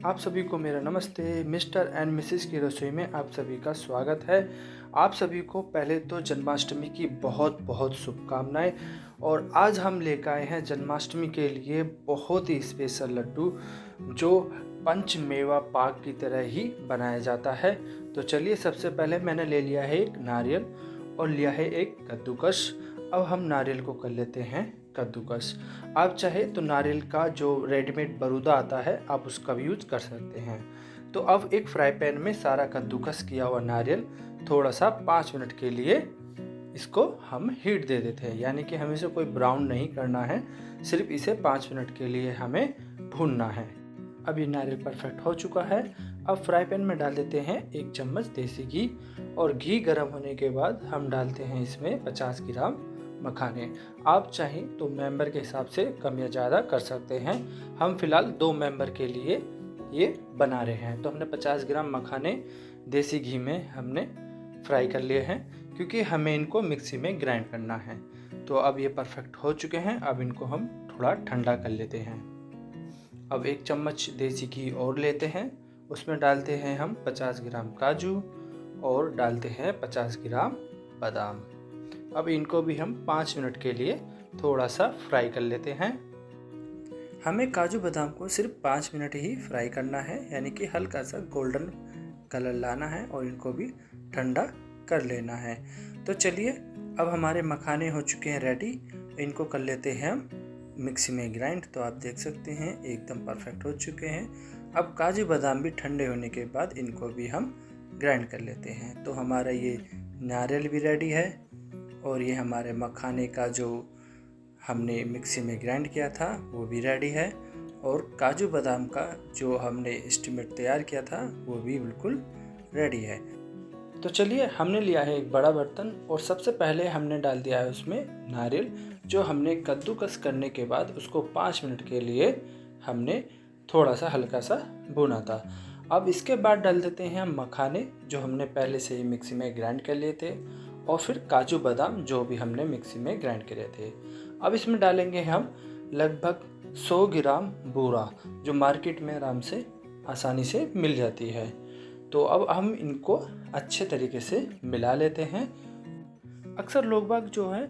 आप सभी को मेरा नमस्ते। मिस्टर एंड मिसेस की रसोई में आप सभी का स्वागत है। आप सभी को पहले तो जन्माष्टमी की बहुत बहुत शुभकामनाएं। और आज हम लेकर आए हैं जन्माष्टमी के लिए बहुत ही स्पेशल लड्डू जो पंचमेवा पाक की तरह ही बनाया जाता है। तो चलिए, सबसे पहले मैंने ले लिया है एक नारियल और लिया है एक कद्दूकस। अब हम नारियल को कर लेते हैं कद्दूकस। आप चाहे तो नारियल का जो रेडीमेड बरूदा आता है आप उसका भी यूज कर सकते हैं। तो अब एक फ्राई पैन में सारा कद्दूकस किया हुआ नारियल थोड़ा सा 5 मिनट के लिए इसको हम हीट दे देते हैं, यानी कि हमें इसे कोई ब्राउन नहीं करना है, सिर्फ इसे 5 मिनट के लिए हमें भूनना है। अब ये नारियल परफेक्ट हो चुका है। अब फ्राई पैन में डाल देते हैं 1 चम्मच देसी घी और घी गर्म होने के बाद हम डालते हैं इसमें 50 ग्राम मखाने। आप चाहें तो मेंबर के हिसाब से कम या ज़्यादा कर सकते हैं। हम फिलहाल 2 मेंबर के लिए ये बना रहे हैं, तो हमने 50 ग्राम मखाने देसी घी में हमने फ्राई कर लिए हैं, क्योंकि हमें इनको मिक्सी में ग्राइंड करना है। तो अब ये परफेक्ट हो चुके हैं। अब इनको हम थोड़ा ठंडा कर लेते हैं। अब 1 चम्मच देसी घी और लेते हैं, उसमें डालते हैं हम 50 ग्राम काजू और डालते हैं 50 ग्राम बादाम। अब इनको भी हम 5 मिनट के लिए थोड़ा सा फ्राई कर लेते हैं। हमें काजू बादाम को सिर्फ 5 मिनट ही फ्राई करना है, यानी कि हल्का सा गोल्डन कलर लाना है और इनको भी ठंडा कर लेना है। तो चलिए, अब हमारे मखाने हो चुके हैं रेडी। इनको कर लेते हैं हम मिक्सी में ग्राइंड। तो आप देख सकते हैं एकदम परफेक्ट हो चुके हैं। अब काजू बादाम भी ठंडे होने के बाद इनको भी हम ग्राइंड कर लेते हैं। तो हमारा ये नारियल भी रेडी है और ये हमारे मखाने का जो हमने मिक्सी में ग्राइंड किया था वो भी रेडी है, और काजू बादाम का जो हमने एस्टीमेट तैयार किया था वो भी बिल्कुल रेडी है। तो चलिए, हमने लिया है एक बड़ा बर्तन और सबसे पहले हमने डाल दिया है उसमें नारियल, जो हमने कद्दूकस करने के बाद उसको 5 मिनट के लिए हमने थोड़ा सा हल्का सा भुना था। अब इसके बाद डाल देते हैं हम मखाने, जो हमने पहले से ही मिक्सी में ग्राइंड कर लिए थे, और फिर काजू बादाम जो भी हमने मिक्सी में ग्राइंड करे थे। अब इसमें डालेंगे हम लगभग 100 ग्राम बूरा, जो मार्केट में आराम से आसानी से मिल जाती है। तो अब हम इनको अच्छे तरीके से मिला लेते हैं। अक्सर लोग बाग जो है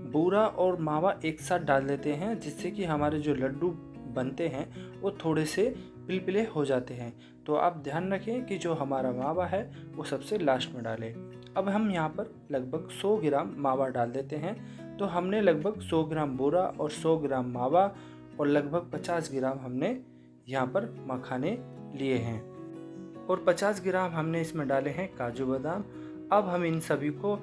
बूरा और मावा एक साथ डाल देते हैं, जिससे कि हमारे जो लड्डू बनते हैं वो थोड़े से पिलपिले हो जाते हैं। तो आप ध्यान रखें कि जो हमारा मावा है वो सबसे लास्ट में डालें। अब हम यहाँ पर लगभग 100 ग्राम मावा डाल देते हैं। तो हमने लगभग 100 ग्राम बूरा और 100 ग्राम मावा और लगभग 50 ग्राम हमने यहाँ पर मखाने लिए हैं, और 50 ग्राम हमने इसमें डाले हैं काजू बादाम। अब हम इन सभी को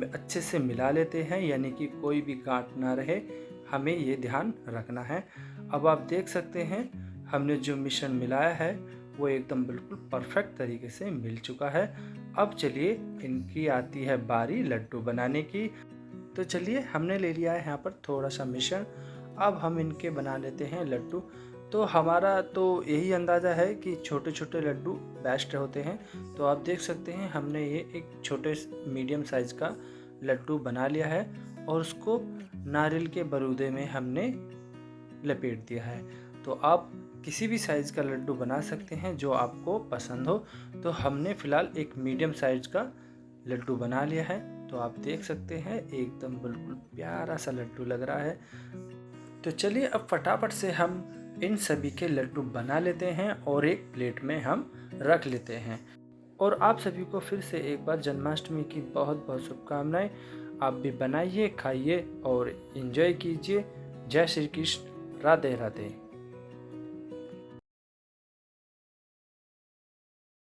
अच्छे से मिला लेते हैं, यानी कि कोई भी गांठ ना रहे, हमें ये ध्यान रखना है। अब आप देख सकते हैं हमने जो मिश्रण मिलाया है वो एकदम बिल्कुल परफेक्ट तरीके से मिल चुका है। अब चलिए, इनकी आती है बारी लड्डू बनाने की। तो चलिए, हमने ले लिया है यहाँ पर थोड़ा सा मिश्रण। अब हम इनके बना लेते हैं लड्डू। तो हमारा तो यही अंदाज़ा है कि छोटे छोटे लड्डू बेस्ट होते हैं। तो आप देख सकते हैं हमने ये एक छोटे मीडियम साइज़ का लड्डू बना लिया है और उसको नारियल के बरूदे में हमने लपेट दिया है। तो आप किसी भी साइज़ का लड्डू बना सकते हैं जो आपको पसंद हो। तो हमने फ़िलहाल एक मीडियम साइज़ का लड्डू बना लिया है। तो आप देख सकते हैं एकदम बिल्कुल प्यारा सा लड्डू लग रहा है। तो चलिए, अब फटाफट से हम इन सभी के लड्डू बना लेते हैं और एक प्लेट में हम रख लेते हैं। और आप सभी को फिर से एक बार जन्माष्टमी की बहुत बहुत शुभकामनाएं। आप भी बनाइए, खाइए और एंजॉय कीजिए। जय श्री कृष्ण, राधे राधे।